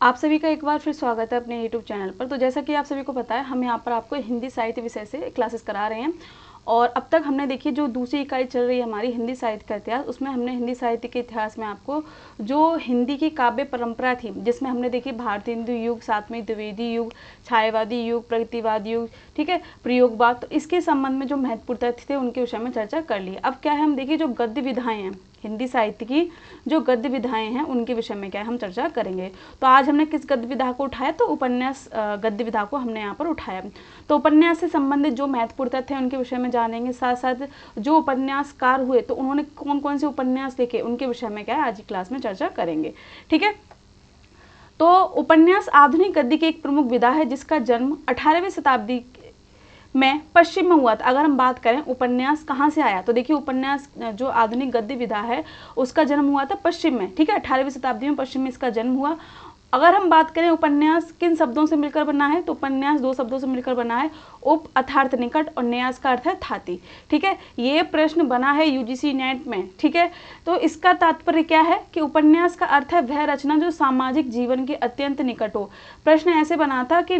आप सभी का एक बार फिर स्वागत है अपने YouTube चैनल पर। तो जैसा कि आप सभी को पता है, हम यहाँ पर आपको हिंदी साहित्य विषय से क्लासेस करा रहे हैं और अब तक हमने देखिए जो दूसरी इकाई चल रही है हमारी हिंदी साहित्य का इतिहास, उसमें हमने हिंदी साहित्य के इतिहास में आपको जो हिंदी की काव्य परंपरा थी, जिसमें हमने देखी भारतीय हिंदू युग, साथ में द्विवेदी युग, छायावादी युग, प्रगतिवाद युग, ठीक है, प्रयोगवाद, तो इसके संबंध में जो महत्वपूर्ण तथ्य थे उनके विषय में चर्चा कर ली। अब क्या है, हम देखिए जो गद्य विधाएं हैं हिंदी साहित्य की, जो गद्य विधाएं हैं उनके विषय में क्या है हम चर्चा करेंगे। तो आज हमने किस गद्य विधा को उठाया, तो उपन्यास गद्य विधा को हमने यहाँ पर उठाया। तो उपन्यास से संबंधित जो महत्वपूर्ण तथ्य हैं उनके विषय में जानेंगे, साथ साथ जो उपन्यासकार हुए तो उन्होंने कौन कौन से उपन्यास लिखे उनके विषय में क्या है आज की क्लास में चर्चा करेंगे। ठीक है, तो उपन्यास आधुनिक गद्य की एक प्रमुख विधा है जिसका जन्म 18वीं शताब्दी में पश्चिम में हुआ था। अगर हम बात करें उपन्यास कहाँ से आया, तो देखिए उपन्यास जो आधुनिक गद्य विधा है उसका जन्म हुआ था पश्चिम में। ठीक है, 18वीं शताब्दी में पश्चिम में इसका जन्म हुआ। अगर हम बात करें उपन्यास किन शब्दों से मिलकर बना है, तो उपन्यास दो शब्दों से मिलकर बना है, उप अर्थात निकट और न्यास का अर्थ है थाती। ठीक है, ये प्रश्न बना है यूजीसी नेट में। ठीक है, तो इसका तात्पर्य क्या है कि उपन्यास का अर्थ है वह रचना जो सामाजिक जीवन के अत्यंत निकट हो। प्रश्न ऐसे बना था कि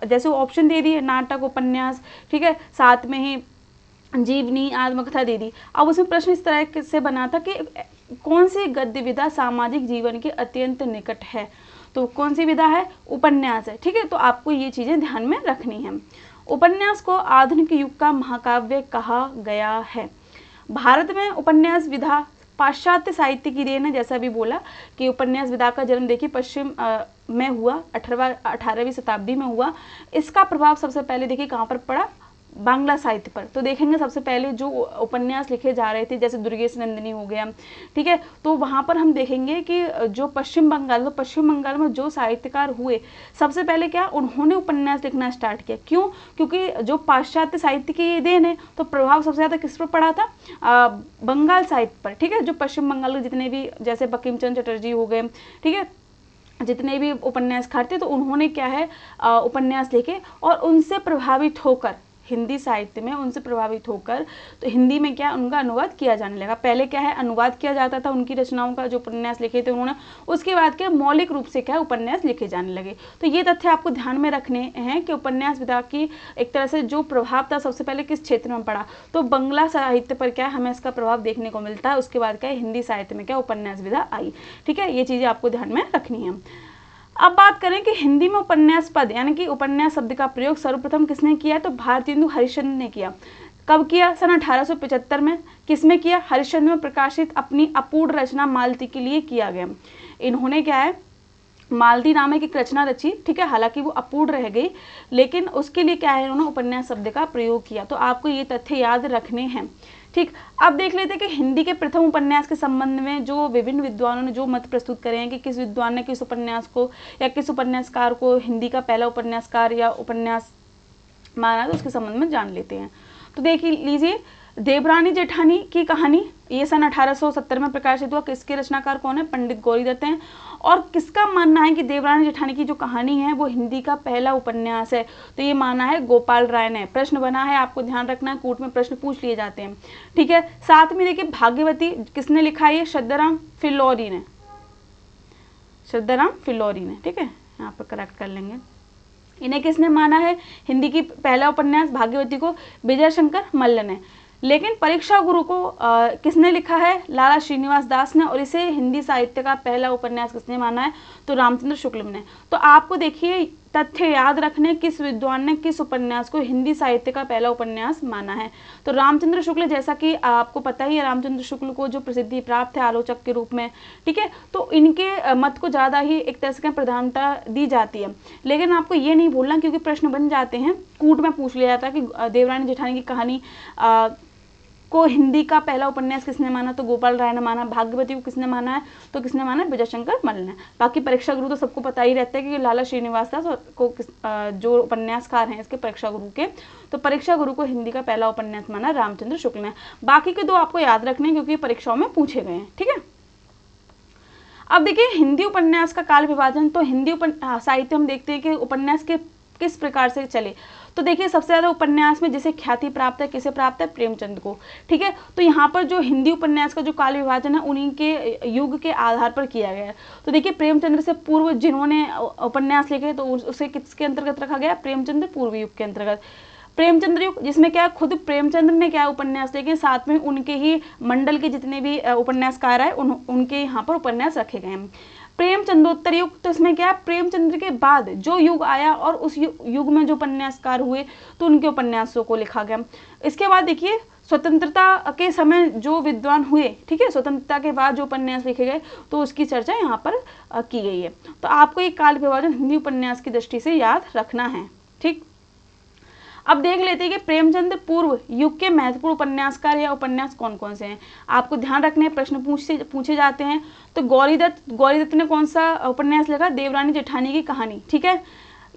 जैसे ऑप्शन दे दिए, नाटक, उपन्यास, ठीक है, साथ में ही जीवनी, आत्मकथा दे दी। अब उसमें प्रश्न इस तरह से बना था कि कौन सी गद्य विधा सामाजिक जीवन के अत्यंत निकट है, तो कौन सी विधा है, उपन्यास है। ठीक है, तो आपको ये चीजें ध्यान में रखनी है। उपन्यास को आधुनिक युग का महाकाव्य कहा गया है। भारत में उपन्यास विधा पाश्चात्य साहित्य की देन है। जैसा भी बोला कि उपन्यास विधा का जन्म देखिए पश्चिम में हुआ, 18वीं शताब्दी में हुआ। इसका प्रभाव सबसे पहले देखिए कहाँ पर पड़ा, बांग्ला साहित्य पर। तो देखेंगे सबसे पहले जो उपन्यास लिखे जा रहे थे जैसे दुर्गेश नंदिनी हो गया, ठीक है, तो वहाँ पर हम देखेंगे कि जो पश्चिम बंगाल में जो साहित्यकार हुए, सबसे पहले क्या उन्होंने उपन्यास लिखना स्टार्ट किया। क्यों? क्योंकि जो पाश्चात्य साहित्य की देन है, तो प्रभाव सबसे ज़्यादा किस पर पड़ा था, बंगाल साहित्य पर। ठीक है, जो पश्चिम बंगाल के जितने भी जैसे बंकिम चंद्र चटर्जी हो गए, ठीक है, जितने भी उपन्यासकार थे, तो उन्होंने क्या है उपन्यास लिखे और उनसे प्रभावित होकर हिंदी साहित्य में उनसे प्रभावित होकर तो हिंदी में क्या उनका अनुवाद किया जाने लगा। पहले क्या है अनुवाद किया जाता था उनकी रचनाओं का, जो उपन्यास लिखे थे उन्होंने, उसके बाद क्या मौलिक रूप से क्या उपन्यास लिखे जाने लगे। तो ये तथ्य आपको ध्यान में रखने हैं कि उपन्यास विधा की एक तरह से जो प्रभाव था सबसे पहले किस क्षेत्र में पड़ा, तो बंगला साहित्य पर क्या हमें इसका प्रभाव देखने को मिलता है। उसके बाद क्या हिंदी साहित्य में क्या उपन्यास विधा आई। ठीक है, ये चीजें आपको ध्यान में रखनी है। अब बात करें कि हिंदी में उपन्यास पद यानी कि उपन्यास शब्द का प्रयोग सर्वप्रथम किसने किया, तो भारतेंदु हरिश्चंद्र ने किया। कब किया? सन 1875 में। किसमें किया? हरिश्चंद्र में प्रकाशित अपनी अपूर्ण रचना मालती के लिए किया गया। इन्होंने क्या है मालती नामक एक रचना रची, ठीक है, हालांकि वो अपूर्ण रह गई, लेकिन उसके लिए क्या है इन्होंने उपन्यास शब्द का प्रयोग किया। तो आपको ये तथ्य याद रखने हैं। ठीक, अब देख लेते हैं कि हिंदी के प्रथम उपन्यास के संबंध में जो विभिन्न विद्वानों ने जो मत प्रस्तुत करे हैं कि किस विद्वान ने किस उपन्यास को या किस उपन्यासकार को हिंदी का पहला उपन्यासकार या उपन्यास माना, तो उसके संबंध में जान लेते हैं। तो देख लीजिए, देवरानी जेठानी की कहानी, ये सन 1870 में प्रकाशित हुआ। किसके रचनाकार कौन है? पंडित गौरीदत्त हैं। और किसका मानना है कि देवरानी जेठानी की जो कहानी है वो हिंदी का पहला उपन्यास है, तो ये माना है गोपाल राय ने। प्रश्न बना है, आपको ध्यान रखना है, कोर्ट में प्रश्न पूछ लिए जाते हैं। ठीक है, साथ में देखिए भाग्यवती किसने लिखा है? श्रद्धाराम फिल्लौरी ने, श्रद्धाराम फिल्लौरी ने। ठीक है, यहाँ पर करेक्ट कर लेंगे। इन्हें किसने माना है हिंदी की पहला उपन्यास? भाग्यवती को विजय शंकर मल्ल ने। लेकिन परीक्षा गुरु को किसने लिखा है? लाला श्रीनिवास दास ने। और इसे हिंदी साहित्य का पहला उपन्यास किसने माना है? तो रामचंद्र शुक्ल ने। तो आपको देखिए तथ्य याद रखने, किस विद्वान ने किस उपन्यास को हिंदी साहित्य का पहला उपन्यास माना है। तो रामचंद्र शुक्ल, जैसा कि आपको पता ही है रामचंद्र शुक्ल को जो प्रसिद्धि प्राप्त है आलोचक के रूप में, ठीक है, तो इनके मत को ज़्यादा ही एक तरह से प्रधानता दी जाती है। लेकिन आपको ये नहीं भूलना, क्योंकि प्रश्न बन जाते हैं, कूट में पूछ लिया जाता है कि देवरानी जेठानी की कहानी को हिंदी का पहला उपन्यास किसने माना? तो गोपाल राय ने माना। भाग्यवती को किसने माना है? तो किसने माना? विजय शंकर मल्ल ने। बाकी परीक्षा गुरु तो सबको पता ही रहता है कि लाला श्रीनिवास दास को जो उपन्यासकार हैं इसके परीक्षा गुरु के, तो परीक्षा गुरु को हिंदी का पहला उपन्यास माना रामचंद्र शुक्ल ने। बाकी के दो आपको याद रखने क्योंकि परीक्षाओं में पूछे गए हैं। ठीक है, अब देखिए हिंदी उपन्यास का काल विभाजन। तो हिंदी साहित्य हम देखते हैं कि उपन्यास के किस प्रकार से चले। तो देखिए सबसे ज़्यादा उपन्यास में जिसे ख्याति प्राप्त है, किसे प्राप्त है, प्रेमचंद को। ठीक है, तो यहाँ पर जो हिंदी उपन्यास का जो काल विभाजन है उन्हीं के युग के आधार पर किया गया है। तो देखिए प्रेमचंद्र से पूर्व जिन्होंने उपन्यास लिखे तो उसे किसके अंतर्गत रखा गया, प्रेमचंद्र पूर्व युग के अंतर्गत। प्रेमचंद्र युग जिसमें क्या खुद प्रेमचंद्र ने क्या उपन्यास लिखे, साथ में उनके ही मंडल के जितने भी उपन्यासकार आए उनके यहाँ पर उपन्यास रखे गए हैं। प्रेमचंदोत्तर युग, तो इसमें क्या प्रेमचंद्र के बाद जो युग आया और उस युग में जो उपन्यासकार हुए तो उनके उपन्यासों को लिखा गया। इसके बाद देखिए स्वतंत्रता के समय जो विद्वान हुए, ठीक है, स्वतंत्रता के बाद जो उपन्यास लिखे गए तो उसकी चर्चा यहाँ पर की गई है। तो आपको ये काल विभाजन हिंदी उपन्यास की दृष्टि से याद रखना है। ठीक, अब देख लेते हैं कि प्रेमचंद पूर्व युग के महत्वपूर्ण उपन्यासकार या उपन्यास कौन कौन से हैं। आपको ध्यान रखने प्रश्न पूछे जाते हैं। तो गौरीदत्त ने कौन सा उपन्यास लिखा, देवरानी जेठानी की कहानी। ठीक है,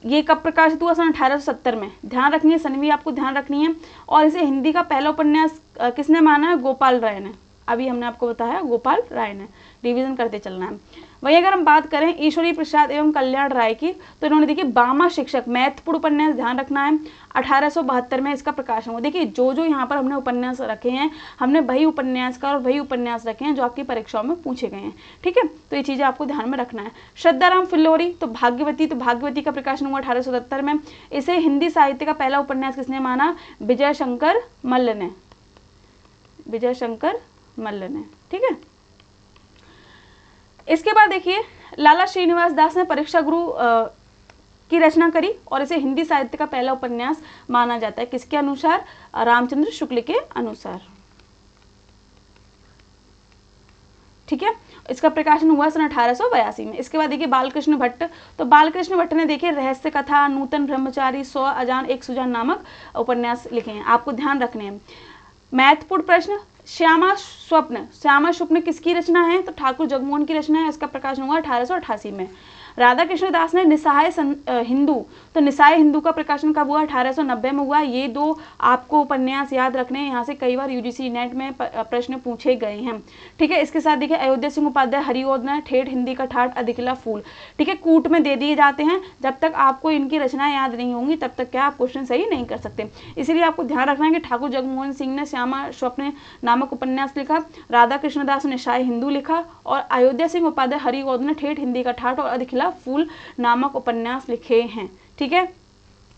ये कब प्रकाशित हुआ, सन 1870 में। ध्यान रखनी है, सन भी आपको ध्यान रखनी है। और इसे हिंदी का पहला उपन्यास किसने माना है, गोपाल राय ने। अभी हमने आपको बताया गोपाल राय ने, रिवीजन करते चलना है। वही अगर हम बात करें ईश्वरी प्रसाद एवं कल्याण राय की, तो इन्होंने देखिए बामा शिक्षक, महत्वपूर्ण उपन्यास, ध्यान रखना है, 1872 में इसका प्रकाशन हुआ। देखिए जो यहाँ पर हमने उपन्यास रखे हैं, हमने वही उपन्यासकार और वही उपन्यास रखे हैं जो आपकी परीक्षाओं में पूछे गए हैं। ठीक है, तो ये चीज़ें आपको ध्यान में रखना है। श्रद्धाराम फिल्लोरी, तो भाग्यवती का प्रकाशन हुआ 1877 में। इसे हिंदी साहित्य का पहला उपन्यास किसने माना, विजय शंकर मल्ल ने। ठीक है, इसके बाद देखिए लाला श्रीनिवास दास ने परीक्षा गुरु की रचना करी और इसे हिंदी साहित्य का पहला उपन्यास माना जाता है। किसके अनुसार, रामचंद्र शुक्ल के अनुसार। ठीक है, इसका प्रकाशन हुआ सन 1882 में। इसके बाद देखिए बालकृष्ण भट्ट, तो बालकृष्ण भट्ट ने देखिए रहस्य कथा, नूतन ब्रह्मचारी, 100 अजान एक सुजान नामक उपन्यास लिखे हैं। आपको ध्यान रखने हैं। महत्वपूर्ण प्रश्न, श्यामा स्वप्न किसकी रचना है, तो ठाकुर जगमोहन की रचना है। इसका प्रकाशन हुआ 1888 में। राधा कृष्ण दास ने निसाय हिंदू, तो निसाय हिंदू का प्रकाशन कब हुआ, 1890 में हुआ। ये दो आपको उपन्यास याद रखने हैं, यहाँ से कई बार यूजीसी नेट में प्रश्न पूछे गए हैं। ठीक है, इसके साथ देखिए अयोध्या सिंह उपाध्याय, हरिओदना, ठेठ हिंदी का ठाठ, अधिकला फूल। ठीक है, कूट में दे दिए जाते हैं। जब तक आपको इनकी रचनाएं याद नहीं होंगी तब तक क्या आप क्वेश्चन सही नहीं कर सकते। इसीलिए आपको ध्यान रखना है कि ठाकुर जगमोहन सिंह ने श्यामा स्वप्न नामक उपन्यास लिखा, राधा कृष्ण दास ने निसाय हिंदू लिखा और अयोध्या सिंह उपाध्याय, हरिओदना ने ठेठ हिंदी का ठाठ और अधिकला फूल नामक उपन्यास लिखे हैं। ठीक है,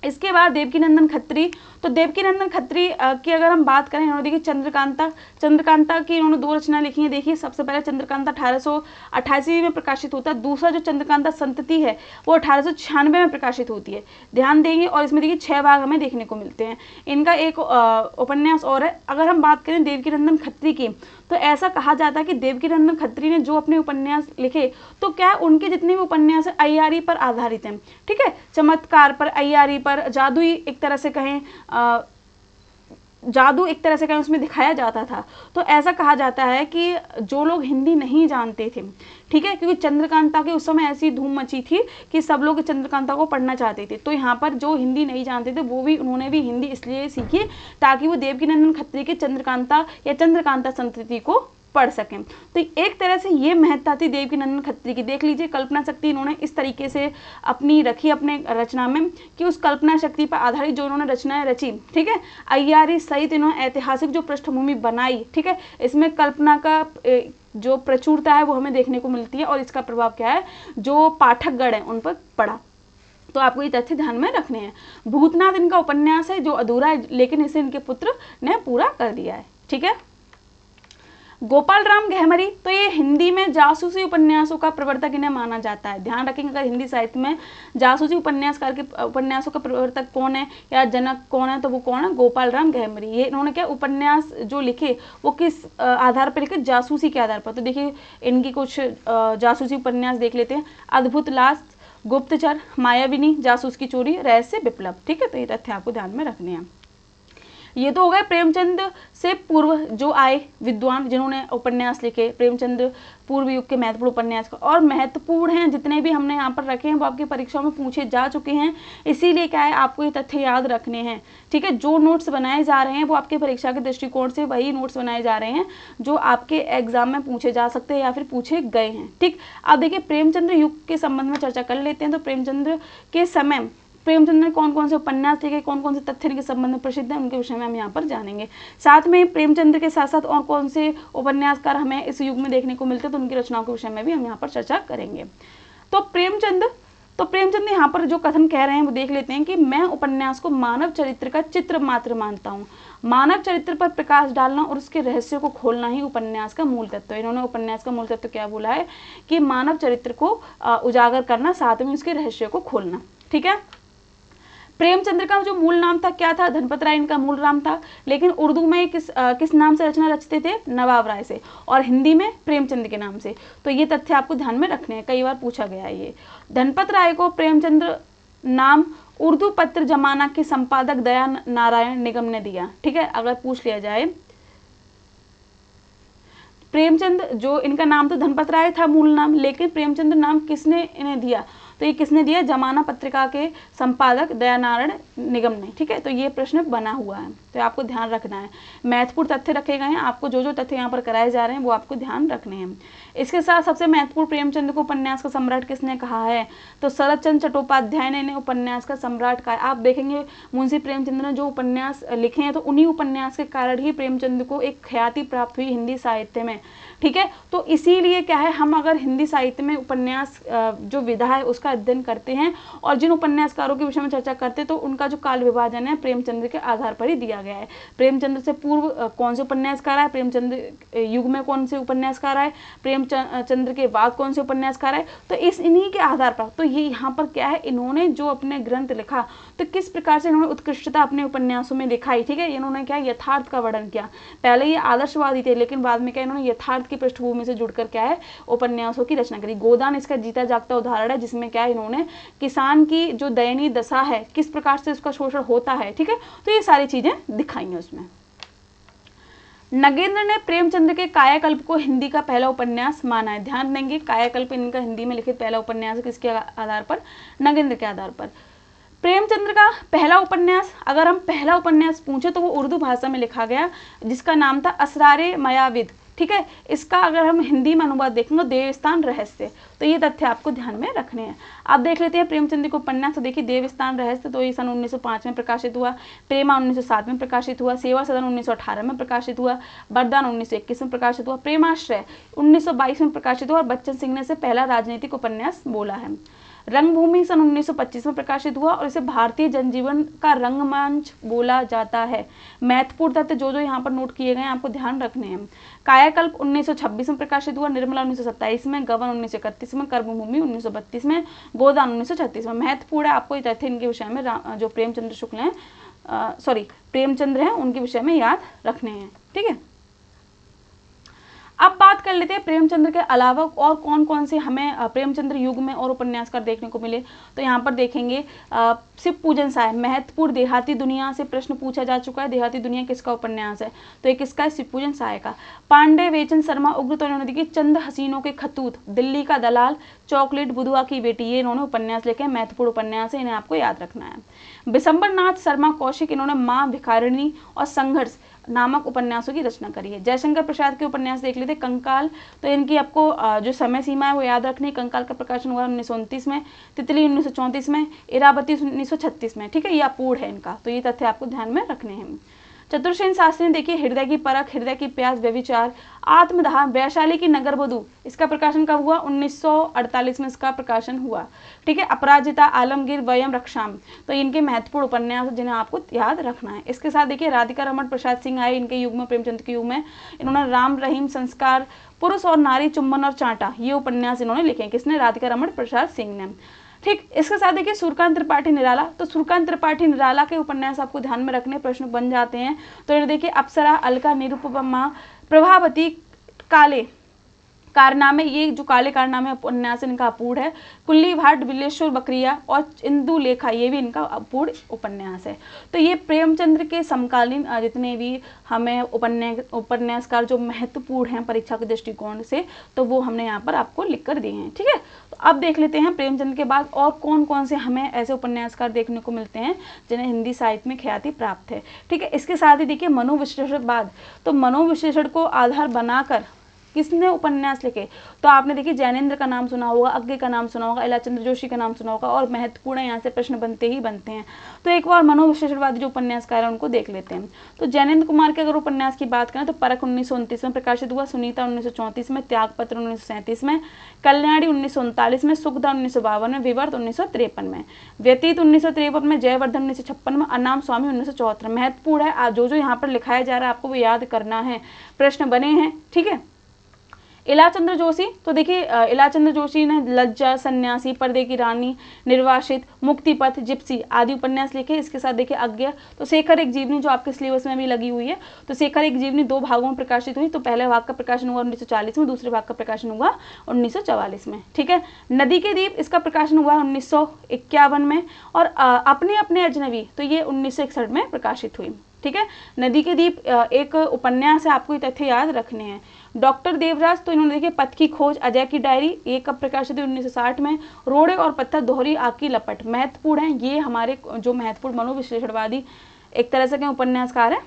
इसके बाद देवकीनंदन खत्री, तो देवकीनंदन खत्री की अगर हम बात करें, इन्होंने देखिए चंद्रकांता की इन्होंने दो रचना लिखी है। देखिए सबसे पहले चंद्रकांता 1888 में प्रकाशित होता है। दूसरा जो चंद्रकांता संतति है वो 1896 में प्रकाशित होती है। ध्यान देंगे, और इसमें देखिए 6 भाग हमें देखने को मिलते हैं। इनका एक उपन्यास और है। अगर हम बात करें देवकीनंदन खत्री की, तो ऐसा कहा जाता है कि देवकीनंदन खत्री ने जो अपने उपन्यास लिखे तो क्या उनके जितने भी उपन्यास है अय्यारी पर आधारित हैं। ठीक है, चमत्कार पर, अय्यारी पर, जादू एक तरह से कहें उसमें दिखाया जाता था। तो ऐसा कहा जाता है कि जो लोग हिंदी नहीं जानते थे, ठीक है, क्योंकि चंद्रकांता के उस समय ऐसी धूम मची थी कि सब लोग चंद्रकांता को पढ़ना चाहते थे, तो यहाँ पर जो हिंदी नहीं जानते थे उन्होंने भी हिंदी इसलिए सीखी ताकि वो देवकीनंदन खत्री के चंद्रकांता या चंद्रकांता संतति को पढ़ सकें। तो एक तरह से ये महत्ता थी देवकीनंदन खत्री की। देख लीजिए कल्पना शक्ति इन्होंने इस तरीके से अपनी रखी अपने रचना में कि उस कल्पना शक्ति पर आधारित जो इन्होंने रचनाएं रची, ठीक है, अय्यारी सहित इन्होंने ऐतिहासिक जो पृष्ठभूमि बनाई, ठीक है, इसमें कल्पना का जो प्रचुरता है वो हमें देखने को मिलती है और इसका प्रभाव क्या है जो पाठकगण है उन पर पड़ा। तो आपको ये तथ्य ध्यान में रखने हैं। भूतनाथ इनका उपन्यास है जो अधूरा है, लेकिन इसे इनके पुत्र ने पूरा कर दिया है। ठीक है, गोपाल राम गहमरी, तो ये हिंदी में जासूसी उपन्यासों का प्रवर्तक इन्हें माना जाता है। ध्यान रखेंगे अगर हिंदी साहित्य में जासूसी उपन्यासकार के उपन्यासों का प्रवर्तक कौन है या जनक कौन है, तो वो कौन है, गोपाल राम गहमरी। ये इन्होंने क्या उपन्यास जो लिखे वो किस आधार पर लिखे, जासूसी के आधार पर। तो देखिए इनकी कुछ जासूसी उपन्यास देख लेते हैं। अद्भुत लाश, गुप्तचर, मायाविनी, जासूस की चोरी, रहस्य, विप्लव। ठीक है, तो ये तथ्य आपको ध्यान में रखने हैं। ये तो हो गए प्रेमचंद से पूर्व जो आए विद्वान जिन्होंने उपन्यास लिखे, प्रेमचंद पूर्व युग के महत्वपूर्ण उपन्यास का। और महत्वपूर्ण हैं जितने भी हमने यहाँ पर रखे हैं वो आपकी परीक्षाओं में पूछे जा चुके हैं, इसीलिए क्या है आपको ये तथ्य याद रखने हैं। ठीक है, जो नोट्स बनाए जा रहे हैं वो आपके परीक्षा के दृष्टिकोण से वही नोट्स बनाए जा रहे हैं जो आपके एग्जाम में पूछे जा सकते हैं या फिर पूछे गए हैं। ठीक, अब देखिए प्रेमचंद्र युग के संबंध में चर्चा कर लेते हैं। तो प्रेमचंद्र के समय प्रेमचंद ने कौन कौन से उपन्यास लिखे, कौन कौन से तथ्य के संबंध में प्रसिद्ध है, उनके विषय में हम यहाँ पर जानेंगे। साथ में प्रेमचंद के साथ साथ और कौन से उपन्यासकार हमें इस युग में देखने को मिलते हैं, तो उनकी रचनाओं के विषय में भी हम यहाँ पर चर्चा करेंगे। तो प्रेमचंद यहाँ पर जो कथन कह रहे हैं वो देख लेते हैं कि मैं उपन्यास को मानव चरित्र का चित्र मात्र मानता हूँ। मानव चरित्र पर प्रकाश डालना और उसके रहस्य को खोलना ही उपन्यास का मूल तत्व है। इन्होंने उपन्यास का मूल तत्व क्या बोला है कि मानव चरित्र को उजागर करना, साथ में उसके रहस्य को खोलना। ठीक है। प्रेमचंद्र का जो मूल नाम था क्या था, धनपत राय इनका मूल नाम था, लेकिन उर्दू में किस नाम से रचना रचते थे, नवाब राय से, और हिंदी में प्रेमचंद के नाम से। तो ये तथ्य आपको ध्यान में रखने हैं, कई बार पूछा गया है ये। धनपत राय को प्रेमचंद्र नाम उर्दू पत्र जमाना के संपादक दया नारायण निगम ने दिया। ठीक है, अगर पूछ लिया जाए प्रेमचंद, जो इनका नाम तो धनपत राय था मूल नाम, लेकिन प्रेमचंद्र नाम किसने इन्हें दिया, तो ये किसने दिया, जमाना पत्रिका के संपादक दयानारायण निगम ने। ठीक है, तो ये प्रश्न बना हुआ है, तो आपको ध्यान रखना है। महत्वपूर्ण तथ्य रखे गए हैं, आपको जो जो तथ्य यहाँ पर कराए जा रहे हैं वो आपको ध्यान रखने हैं। इसके साथ सबसे महत्वपूर्ण, प्रेमचंद को उपन्यास का सम्राट किसने कहा है, तो शरद चंद्र चट्टोपाध्याय ने इन्हें उपन्यास का सम्राट कहा। आप देखेंगे मुंशी प्रेमचंद ने जो उपन्यास लिखे हैं, तो उन्हीं उपन्यास के कारण ही प्रेमचंद को एक ख्याति प्राप्त हुई हिंदी साहित्य में। ठीक है, तो इसीलिए क्या है, हम अगर हिंदी साहित्य में उपन्यास जो विधा है उसका अध्ययन करते हैं और जिन उपन्यासकारों के विषय में चर्चा करते हैं, तो उनका जो काल विभाजन है प्रेमचंद्र के आधार पर ही दिया गया है। प्रेमचंद्र से पूर्व कौन से उपन्यासकार आए, प्रेमचंद्र युग में कौन से उपन्यासकार आए, प्रेमचंद्र के बाद कौन से उपन्यासकार आए, तो इन्हीं के आधार पर। तो ये यहाँ पर क्या है, इन्होंने जो अपने ग्रंथ लिखा तो किस प्रकार से इन्होंने उत्कृष्टता अपने उपन्यासों में दिखाई। ठीक है, इन्होंने क्या यथार्थ का वर्णन किया। पहले ये आदर्शवादी थे, लेकिन बाद में क्या इन्होंने यथार्थ की पृष्ठभूमि से जुड़कर क्या है उपन्यासों की रचना करी। गोदान इसका जीता जागता उदाहरण है, जिसमें क्या इन्होंने किसान की जो दयनीय दशा है, किस प्रकार से उसका शोषण होता है, ठीक है, तो ये सारी चीजें दिखाई हैं उसमें। नगेंद्र ने प्रेमचंद्र के कायाकल्प को हिंदी का पहला उपन्यास माना है। ध्यान देंगे, कायाकल्प इनका हिंदी में लिखित पहला उपन्यास है, किसके आधार पर, नगेंद्र के आधार पर। प्रेमचंद्र का पहला उपन्यास, अगर हम पहला उपन्यास पूछे तो वो उर्दू भाषा में लिखा गया, जिसका नाम था असरारे मायाविद। ठीक है, इसका अगर हम हिंदी में अनुवाद देखेंगे, देवस्थान रहस्य। तो ये तथ्य आपको ध्यान में रखने हैं। आप देख लेते हैं प्रेमचंद को उपन्यास, तो देखिए देवस्थान रहस्य, तो ये सन 1905 में प्रकाशित हुआ। प्रेमा 1907 में प्रकाशित हुआ। सेवा सदन 1918 में प्रकाशित हुआ। वरदान 1921 में प्रकाशित हुआ। प्रेमाश्रय 1922 में प्रकाशित हुआ और बच्चन सिंह ने इसे पहला राजनीतिक उपन्यास बोला है। रंगभूमि सन 1925 में प्रकाशित हुआ और इसे भारतीय जनजीवन का रंगमंच बोला जाता है। महत्वपूर्ण तथ्य जो जो यहाँ पर नोट किए गए हैं आपको ध्यान रखने हैं। कायाकल्प 1926 में प्रकाशित हुआ। निर्मला 1927 में, गबन 1931 में, कर्मभूमि 1932 में, गोदान 1936 में। महत्वपूर्ण है, आपको तथ्य इनके विषय में जो प्रेमचंद्र शुक्ल हैं, प्रेमचंद्र हैं, उनके विषय में याद रखने हैं। ठीक है, अब बात कर लेते हैं प्रेमचंद्र के अलावा और कौन कौन से हमें प्रेमचंद्र युग में और उपन्यासकार देखने को मिले। तो यहाँ पर देखेंगे शिव पूजन साय, महत्वपूर्ण। देहाती दुनिया से प्रश्न पूछा जा चुका है, देहाती दुनिया किसका उपन्यास है, तो ये किसका है, शिव पूजन साय का। पांडे वेचन शर्मा उग्र, तो इन्होंने देखिए चंद हसीनों के खतूत, दिल्ली का दलाल, चॉकलेट, बुधवा की बेटी, ये इन्होंने उपन्यास लिखे हैं। महत्वपूर्ण उपन्यास है, इन्हें आपको याद रखना है। बिशंबर नाथ शर्मा कौशिक, इन्होंने माँ भिखारिणी और संघर्ष नामक उपन्यासों की रचना करी है। जयशंकर प्रसाद के उपन्यास देख लेते, कंकाल, तो इनकी आपको जो समय सीमा है वो याद रखनी है। कंकाल का प्रकाशन हुआ 1929 में, तितली 1934 में, इरावती 1936 में। ठीक है, ये अपूर्ण है इनका, तो ये तथ्य आपको ध्यान में रखने हैं। चतुर्सेन शास्त्री ने देखिए हृदय की परख, हृदय की प्यास, व्यभिचार, आत्मदाह, वैशाली की नगरवधू, इसका प्रकाशन कब हुआ, 1948 में इसका प्रकाशन हुआ। ठीक है, अपराजिता, आलमगीर, वयम रक्षाम, तो इनके महत्वपूर्ण उपन्यास जिन्हें आपको याद रखना है। इसके साथ देखिए राधिका रमण प्रसाद सिंह आए इनके युग में, प्रेमचंद के युग में। इन्होंने राम रहीम, संस्कार, पुरुष और नारी, चुम्बन और चांटा, ये उपन्यास इन्होंने लिखे। किसने, राधिका रमण प्रसाद सिंह ने। ठीक, इसके साथ देखिए सूर्यकांत त्रिपाठी निराला, तो सूर्यकांत त्रिपाठी निराला के उपन्यास आपको ध्यान में रखने, प्रश्न बन जाते हैं। तो इन्हें देखिए अप्सरा, अलका, निरुपमा, प्रभावती, काले कारनामे, ये जो काले कारनामे उपन्यास इनका अपूर्ण है। कुल्ली भाट, बिल्लेश्वर बकरिया और इंदु लेखा, ये भी इनका अपूर्ण उपन्यास है। तो ये प्रेमचंद्र के समकालीन जितने भी हमें उपन्यासकार जो महत्वपूर्ण हैं परीक्षा के दृष्टिकोण से, तो वो हमने यहाँ पर आपको लिख कर दिए हैं। ठीक है, तो अब देख लेते हैं प्रेमचंद के बाद और कौन कौन से हमें ऐसे उपन्यासकार देखने को मिलते हैं जिन्हें हिंदी साहित्य में ख्याति प्राप्त है। ठीक है, इसके साथ ही देखिए मनोविश्लेषणवाद, तो मनोविश्लेषण को आधार बनाकर किसने उपन्यास लिखे? तो आपने देखिए जैनेन्द्र का नाम सुना होगा, अग्गे का नाम सुना होगा, इलाचंद्र जोशी का नाम सुना होगा, और महत्वपूर्ण है, यहाँ से प्रश्न बनते ही बनते हैं। तो एक बार मनोविश्लेषणवादी जो उपन्यासकार है उनको देख लेते हैं। तो जैनेन्द्र कुमार के अगर उपन्यास की बात करें तो परख 1929 में प्रकाशित हुआ, सुनीता 1934 में, त्यागपत्र 1937 में, कल्याणी 1939 में, सुखदा 1952 में, विवर्त 1953 में, व्यतीत 1953 में, जयवर्धन 1956 में, अनाम स्वामी 1974 में। महत्वपूर्ण है, जो यहाँ पर लिखाया जा रहा है आपको वो याद करना है, प्रश्न बने हैं, ठीक है। इलाचंद्र जोशी, तो देखिए इलाचंद्र जोशी ने लज्जा, सन्यासी, पर्दे की रानी, निर्वासित, मुक्तिपथ, जिप्सी आदि उपन्यास लिखे। इसके साथ देखिए अज्ञा, तो शेखर एक जीवनी जो आपके सिलेबस में भी लगी हुई है, तो शेखर एक जीवनी 2 भागों में प्रकाशित हुई। तो पहले भाग का प्रकाशन हुआ 1940 में, दूसरे भाग का प्रकाशन हुआ 1944 में, ठीक है। नदी के द्वीप, इसका प्रकाशन हुआ 1951 में, और अपने अपने अजनबी, तो ये 1961 में प्रकाशित हुई, ठीक है। नदी के द्वीप एक उपन्यास है, आपको ये तथ्य याद रखने हैं। डॉक्टर देवराज, तो इन्होंने देखिए पथ की खोज, अजय की डायरी, ये कब प्रकाशित हुई? 1960 में। रोड़े और पत्थर, दोहरी आग की लपट, महत्वपूर्ण है, ये हमारे जो महत्वपूर्ण मनोविश्लेषणवादी एक तरह से उपन्यासकार हैं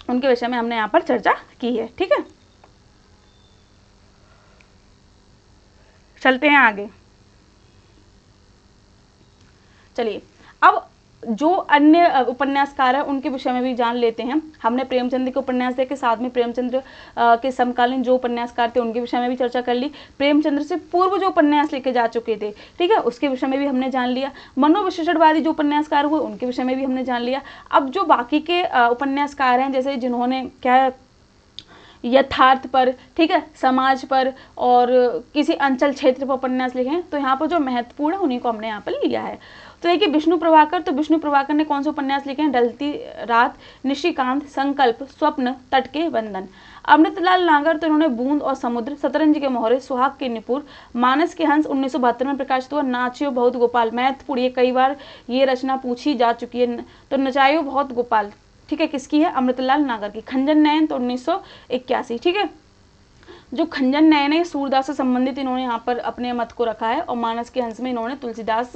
उनके विषय में हमने यहाँ पर चर्चा की है, ठीक है। चलते हैं आगे। चलिए अब जो अन्य उपन्यासकार है उनके विषय में भी जान लेते हैं। हमने प्रेमचंद के उपन्यास देखे, साथ में प्रेमचंद्र के समकालीन जो उपन्यासकार थे उनके विषय में भी चर्चा कर ली। प्रेमचंद्र से पूर्व जो उपन्यास लिखे जा चुके थे, ठीक है, उसके विषय में भी हमने जान लिया। मनोविश्लेषणवादी जो उपन्यासकार हुए उनके विषय में भी हमने जान लिया। अब जो बाकी के उपन्यासकार हैं, जैसे जिन्होंने क्या यथार्थ पर, ठीक है, समाज पर और किसी अंचल क्षेत्र पर उपन्यास लिखे हैं, तो यहाँ पर जो महत्वपूर्ण है उन्हीं को हमने यहाँ पर लिया है। तो देखिए विष्णु प्रभाकर, तो विष्णु प्रभाकर ने कौन से उपन्यास लिखे हैं? ढलती रात, निशिकांत, संकल्प, स्वप्न, तट के बंधन। अमृतलाल नागर, तो इन्होंने बूंद और समुद्र, शतरंज के मोहरे, सुहाग के निपुर, मानस के हंस 1972 में प्रकाशित हुआ, नाचियो बहुत गोपाल, महत्वपूर्ण, ये कई बार ये रचना पूछी जा चुकी है। तो नचायो बहुत गोपाल, ठीक है, किसकी है? अमृतलाल नागर की। खंजन नयन, तो 1981, ठीक है। जो खंजन नयन है सूरदास से संबंधित इन्होंने यहाँ पर अपने मत को रखा है, और मानस के हंस में इन्होंने तुलसीदास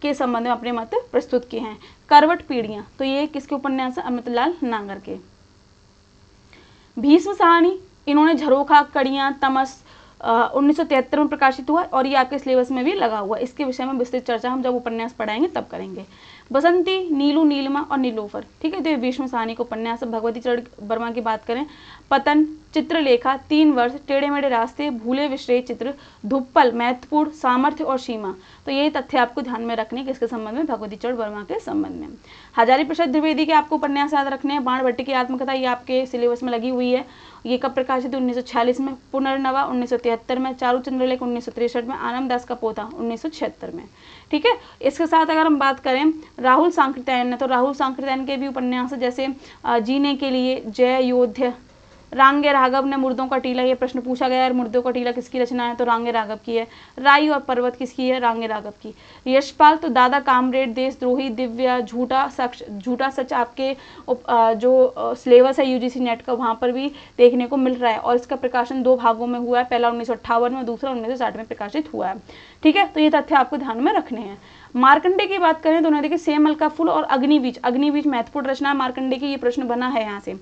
के संबंध में अपने मत प्रस्तुत किए हैं। करवट पीढ़ियां, तो ये किसके उपन्यास है? अमृतलाल नागर के। भीष्म साहनी, इन्होंने झरोखा, कड़ियां, तमस 1973 में प्रकाशित हुआ, और ये आपके सिलेबस में भी लगा हुआ। इसके विषय में विस्तृत चर्चा हम जब उपन्यास पढ़ाएंगे तब करेंगे। बसंती, नीलू, नीलिमा और नीलोफर, ठीक है, तो ये भीष्म साहनी को उपन्यास। भगवती चरण वर्मा की बात करें, पतन, चित्रलेखा, 3 वर्ष, टेढ़े मेढ़े रास्ते, भूले विश्रेय चित्र, धुप्पल, महत्वपूर्ण, सामर्थ्य और सीमा। तो ये तथ्य आपको ध्यान में रखने किसके संबंध में? भगवती चरण वर्मा के संबंध में। हजारी प्रसाद द्विवेदी के आपको उपन्यास याद रखने हैं। बाण भट्टी की आत्मकथा, ये आपके सिलेबस में लगी हुई है। ये कब प्रकाशित? 1946 में। पुनर्नवा 1973 में। चारूचंद्र लेख 1963 में। आनंद दास का पोता 1976 में, ठीक है। इसके साथ अगर हम बात करें राहुल सांकृत्यायन ने, तो राहुल सांकृत्यायन के भी उपन्यास है, जैसे जीने के लिए, जय योध्या, रांगे राघव ने मुर्दों का टीला, ये प्रश्न पूछा गया है, मुर्दों का टीला किसकी रचना है? तो रांगे राघव की है। राई और पर्वत किसकी है? रांगे राघव की। यशपाल, तो दादा कामरेड, देशद्रोही, दिव्या, झूठा सच आपके जो सिलेबस है यूजीसी नेट का वहाँ पर भी देखने को मिल रहा है, और इसका प्रकाशन 2 भागों में हुआ है, पहला 1958 में, दूसरा 1960 में प्रकाशित हुआ है, ठीक है। तो ये तथ्य आपको ध्यान में रखने हैं। मार्कंडे की बात करें तो उन्होंने देखिए सेमल का फूल और अग्निबीज महत्वपूर्ण रचना है मार्कंडे की, ये प्रश्न बना है यहाँ से।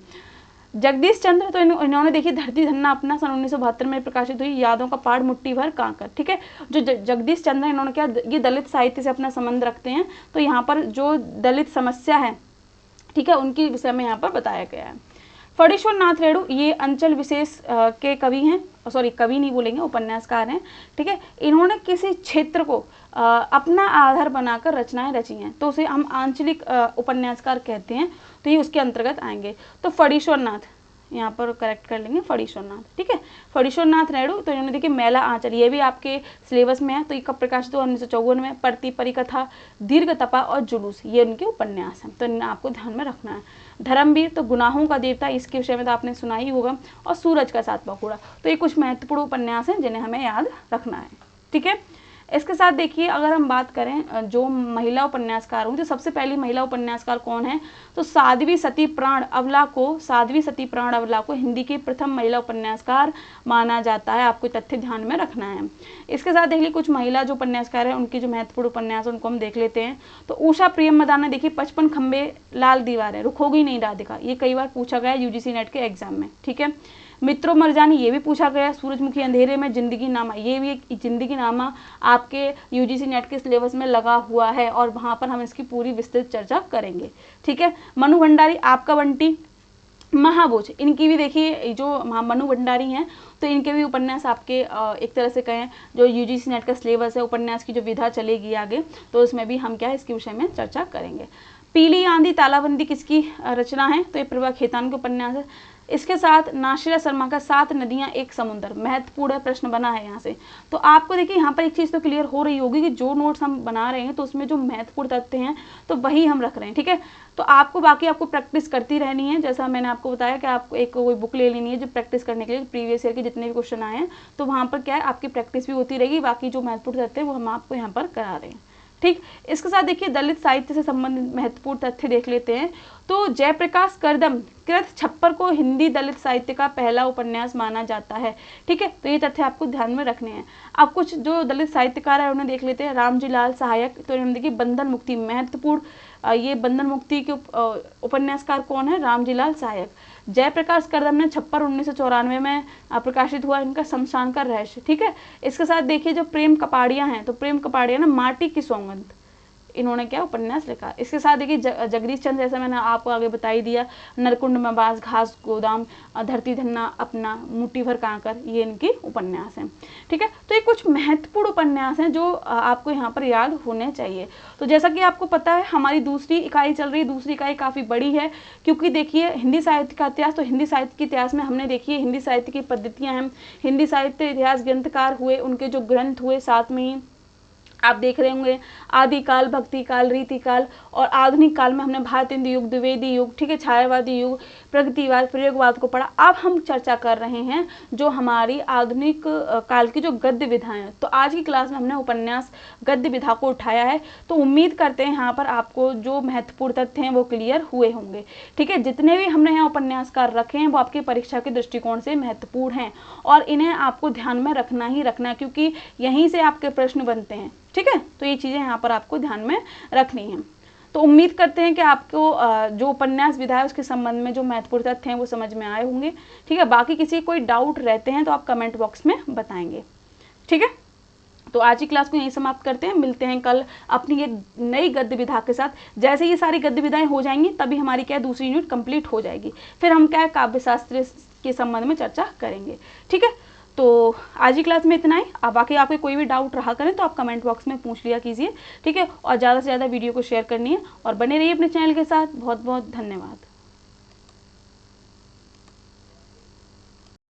जगदीश चंद्र, तो इन्होंने देखिए धरती धन्ना अपना सन 1972 में प्रकाशित हुई, यादों का पहाड़ मुट्ठी भर कांकर, ठीक है। जो जगदीश चंद्र इन्होंने क्या, ये दलित साहित्य से अपना संबंध रखते हैं, तो यहाँ पर जो दलित समस्या है, ठीक है, उनके विषय में यहाँ पर बताया गया है। फणीश्वर नाथ रेणु, ये अंचल विशेष के कवि हैं, सॉरी कवि नहीं बोलेंगे, उपन्यासकार हैं, ठीक है। इन्होंने किसी क्षेत्र को अपना आधार बनाकर रचनाएं रची हैं, तो उसे हम आंचलिक उपन्यासकार कहते हैं, तो ये उसके अंतर्गत आएंगे। तो फणीश्वर नाथ, यहाँ पर करेक्ट कर लेंगे, फणीश्वर नाथ, ठीक है। फणीश्वर नाथ रेणु, तो इन्होंने देखिए मैला आंचल, ये भी आपके सिलेबस में है, तो ये कब प्रकाशित हुआ? 1954 में। परती, परिकथा, दीर्घ तपा और जुलूस, ये उनके उपन्यास हैं, तो इन्हें आपको ध्यान में रखना है। धर्मवीर, तो गुनाहों का देवता, इसके विषय में तो आपने सुना ही होगा, और सूरज का 7 पखुड़ा, तो ये कुछ महत्वपूर्ण उपन्यास हैं जिन्हें हमें याद रखना है, ठीक है। इसके साथ देखिए अगर हम बात करें जो महिला उपन्यासकार हुई, तो सबसे पहली महिला उपन्यासकार कौन है? तो साध्वी सती प्राण अवला को हिंदी की प्रथम महिला उपन्यासकार माना जाता है, आपको तथ्य ध्यान में रखना है। इसके साथ देख लीजिए कुछ महिला जो उपन्यासकार है उनकी जो महत्वपूर्ण उपन्यास उनको हम देख लेते हैं। तो उषा प्रियमदान ने देखिए 55 खंबे, लाल दीवारें, रुकोगी नहीं राधिका, ये कई बार पूछा गया यूजीसी नेट के एग्जाम में, ठीक है। मित्रों मर जानी ये भी पूछा गया, सूरजमुखी अंधेरे में, जिंदगी नामा ये भी एक जिंदगी नामा आपके यूजीसी नेट के सिलेबस में लगा हुआ है और वहाँ पर हम इसकी पूरी विस्तृत चर्चा करेंगे। ठीक है, मनु भंडारी, आपका बंटी, महाबोझ, इनकी भी देखिए जो मनु भंडारी हैं तो इनके भी उपन्यास आपके एक तरह से कहें जो यूजीसी नेट का सिलेबस है, उपन्यास की जो विधा चलेगी आगे, तो उसमें भी हम क्या है इसके विषय में चर्चा करेंगे। पीली आंधी तालाबंदी किसकी रचना है, तो ये प्रभा खेतान के उपन्यास है। इसके साथ नाशिरा शर्मा का 7 नदियां एक समुद्र, महत्वपूर्ण प्रश्न बना है यहाँ से। तो आपको देखिए यहाँ पर एक चीज़ तो क्लियर हो रही होगी कि जो नोट्स हम बना रहे हैं तो उसमें जो महत्वपूर्ण तथ्य हैं तो वही हम रख रहे हैं। ठीक है, तो आपको बाकी आपको प्रैक्टिस करती रहनी है, जैसा मैंने आपको बताया कि आपको एक कोई बुक ले लेनी है जो प्रैक्टिस करने के लिए, प्रीवियस ईयर के जितने भी क्वेश्चन आए हैं तो वहाँ पर क्या है आपकी प्रैक्टिस भी होती रहेगी, बाकी जो महत्वपूर्ण तथ्य है वो हम आपको यहाँ पर करा रहे हैं। ठीक, इसके साथ देखिए दलित साहित्य से संबंधित महत्वपूर्ण तथ्य देख लेते हैं। तो जयप्रकाश करदम कृत छप्पर को हिंदी दलित साहित्य का पहला उपन्यास माना जाता है। ठीक है, तो ये तथ्य आपको ध्यान में रखने हैं। अब कुछ जो दलित साहित्यकार है उन्हें देख लेते हैं। रामजी लाल सहायक, तो इन्होंने देखिए बंधन मुक्ति, महत्वपूर्ण ये बंधन मुक्ति के उपन्यासकार कौन है, रामजी लाल सहायक। जयप्रकाश करदम ने छप्पर 1994 में प्रकाशित हुआ इनका शमशान का रहस्य। ठीक है, इसके साथ देखिए जो प्रेम कपाड़िया हैं, तो प्रेम कपाड़िया ना माटी की सौगंध, इन्होंने क्या उपन्यास लिखा। इसके साथ देखिए जगदीश चंद्र, जैसा मैंने आपको आगे बता ही दिया, नरकुंड में बास, घास गोदाम, धरती धन्ना अपना, मुट्ठी भर कांकर, ये इनकी उपन्यास हैं। ठीक है, तो ये कुछ महत्वपूर्ण उपन्यास हैं जो आपको यहाँ पर याद होने चाहिए। तो जैसा कि आपको पता है हमारी दूसरी इकाई चल रही है, दूसरी इकाई काफ़ी बड़ी है क्योंकि देखिए हिंदी साहित्य का इतिहास, तो हिंदी साहित्य के इतिहास में हमने देखिए हिंदी साहित्य की पद्धतियाँ हैं, हिंदी साहित्य इतिहास ग्रंथकार हुए, उनके जो ग्रंथ हुए, साथ में ही आप देख रहे होंगे आदिकाल, भक्ति काल, रीति काल, और आधुनिक काल में हमने भारतेंदु युग, द्विवेदी युग, ठीक है, छायावादी युग, प्रगतिवाद, प्रयोगवाद को पढ़ा। अब हम चर्चा कर रहे हैं जो हमारी आधुनिक काल की जो गद्य विधाएं हैं। तो आज की क्लास में हमने उपन्यास गद्य विधा को उठाया है। तो उम्मीद करते हैं यहाँ पर आपको जो महत्वपूर्ण तथ्य हैं वो क्लियर हुए होंगे। ठीक है, जितने भी हमने यहाँ उपन्यासकार रखे हैं वो आपकी परीक्षा के दृष्टिकोण से महत्वपूर्ण हैं और इन्हें आपको ध्यान में रखना ही रखना है क्योंकि यहीं से आपके प्रश्न बनते हैं। ठीक है, तो ये चीज़ें यहाँ पर आपको ध्यान में रखनी है। तो उम्मीद करते हैं कि आपको जो उपन्यास विधा है उसके संबंध में जो महत्वपूर्ण तथ्य हैं वो समझ में आए होंगे। ठीक है, बाकी किसी कोई डाउट रहते हैं तो आप कमेंट बॉक्स में बताएंगे। ठीक है, तो आज की क्लास को यहीं समाप्त करते हैं, मिलते हैं कल अपनी एक नई गद्य विधा के साथ। जैसे ये सारी गद्य विधाएं हो जाएंगी तभी हमारी क्या दूसरी यूनिट कंप्लीट हो जाएगी, फिर हम क्या काव्यशास्त्र के संबंध में चर्चा करेंगे। ठीक है, तो आज की क्लास में इतना ही। अब बाकी आपको कोई भी डाउट रहा करें तो आप कमेंट बॉक्स में पूछ लिया कीजिए। ठीक है, और ज़्यादा से ज़्यादा वीडियो को शेयर करनी है और बने रहिए अपने चैनल के साथ। बहुत बहुत धन्यवाद।